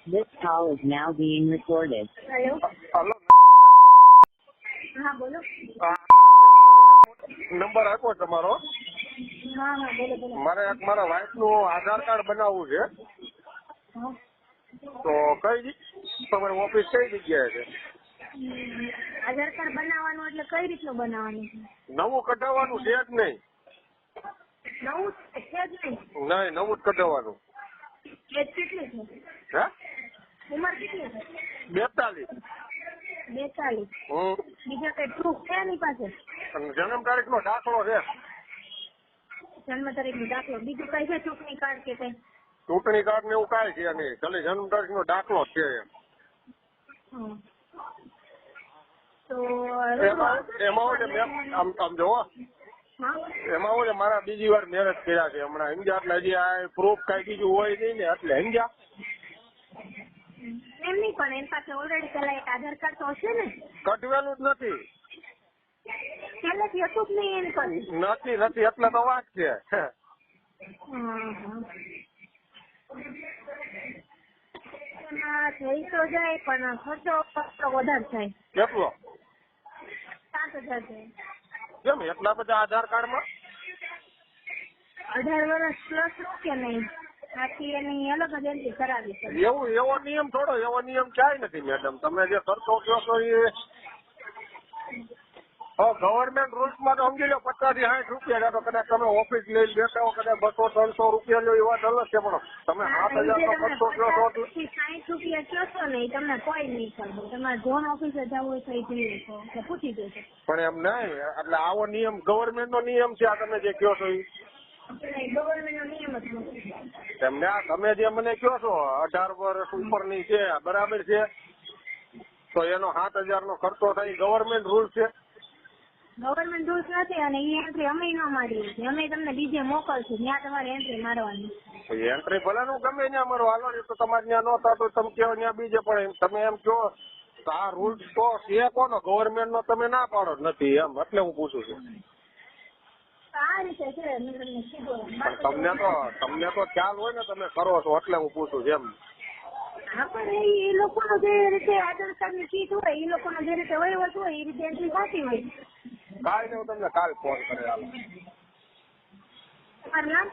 This call is now being recorded. Hello. Hello હા બોલો. Number આપ્યો તમારો. હા હા બોલો બોલો. મારે એક મારા વાઈફ નું આધાર કાર્ડ બનાવવું છે, હા. તો કઈ તમારી ઓફિસ કઈ જગ્યાએ છે? આધાર કાર્ડ બનાવવાનું એટલે કઈ રીતનું બનાવવાનું છે? નવું કઢાવવાનું છે જ નહીં? નવું છે જ નહીં? નહીં, નવું જ કઢાવવાનું. એજ કેટલી છે? હે? ઉંમર કેટલી છે? 42. 42. બીજા કઈ પ્રૂફ છે એની પાસે? અને જન્મ તારીખ નો દાખલો છે. જન્મ તારીખનો દાખલો? બીજું કઈ છે? ચૂંટણી કાર્ડ કે કઈ? ચૂંટણી કાર્ડ ને એવું કાંઈ છે નહીં, ખાલી જન્મ તારીખ નો દાખલો જ છે એમ. હા. તો એમાં હું છે આમ જોવો, હા એમાં હું છે મારા બીજી વાર મેરેજ કર્યા છે હમણાં, સમજ્યા? એટલે હજી આ પ્રૂફ કઈ બીજું હોય નહીં ને, એટલે સમજ્યા? એમ નહીં, પણ એની પાસે ઓલરેડી પેલા એક આધાર કાર્ડ તો હશે ને? કઢવેલું જ નથી. પહેલેથી હતું જ નહીં એની પાસે? નથી એટલે તો વાત છે. એમાં થઈ તો જાય પણ ખર્ચો વધારે થાય. કેટલો? 7,000 થાય. કેમ એટલા બધા આધાર કાર્ડમાં? 18 વર્ષ પ્લસ કે નહીં, બાકી એની અલગ જ એન્ટ્રી કરાવી છે. એવો નિયમ થોડો, એવો નિયમ ક્યાંય નથી મેડમ. તમે જે ખર્ચો કહો છો એ ગવર્મેન્ટ રૂલ્સ માં તો સમજી લો 50 થી 60 રૂપિયા, તો કદાચ તમે ઓફિસ લઈ બેઠા હો, કદાચ 200-300 રૂપિયા લો એ વાત અલગ છે, પણ તમે 7,000 નો ખર્ચો કહો છો. 60 રૂપિયા કહેશો ને તમને કોઈ નહીં કરે. તમારે ઝોન ઓફિસે જવું હોય તો એ જઈ શકો, એટલે પૂછી દેજો. પણ એમ નહીં, એટલે આવો નિયમ ગવર્મેન્ટ નો નિયમ છે આ તમે જે કહો છો એ. ગવર્મેન્ટ નો નિયમ જ નથી. એમને તમે જે મને કહો છો 18 વર્ષ ઉપરની છે, બરાબર છે, તો એનો 7,000 નો ખર્ચો થાય, ગવર્મેન્ટ રૂલ છે. ગવર્મેન્ટ રૂલ્સ નથી, અને એ એન્ટ્રી અમે ન મારીએ છીએ. અમે તમને બીજે મોકલશું, ત્યાં તમારે એન્ટ્રી મારવાની. એન્ટ્રી ભલે નું ગમે ત્યાં મારો હાલો, એ તો તમારે ત્યાં ન થતો તમે કહો ત્યાં બીજે, પણ તમે એમ કહો તો આ રૂલ્સ તો છે કોનો? ગવર્મેન્ટ નો તમે ના પાડો નથી એમ, એટલે હું પૂછું છું. આ રીતે છે, મેં તમને કીધું. પણ તમને તો ખ્યાલ હોય ને, તમે કરો છો એટલે હું પૂછું છું એમ. હા, પણ એ લોકોનો જે રીતે આધાર કાર્ડ ની કીટ હોય, એ લોકોનો જે રીતે વહીવટ હોય એ રીતે એન્ટ્રી થતી હોય. કાંઈ નહીં, હું તમને કાલ ફોન કરે. તમારું નામ?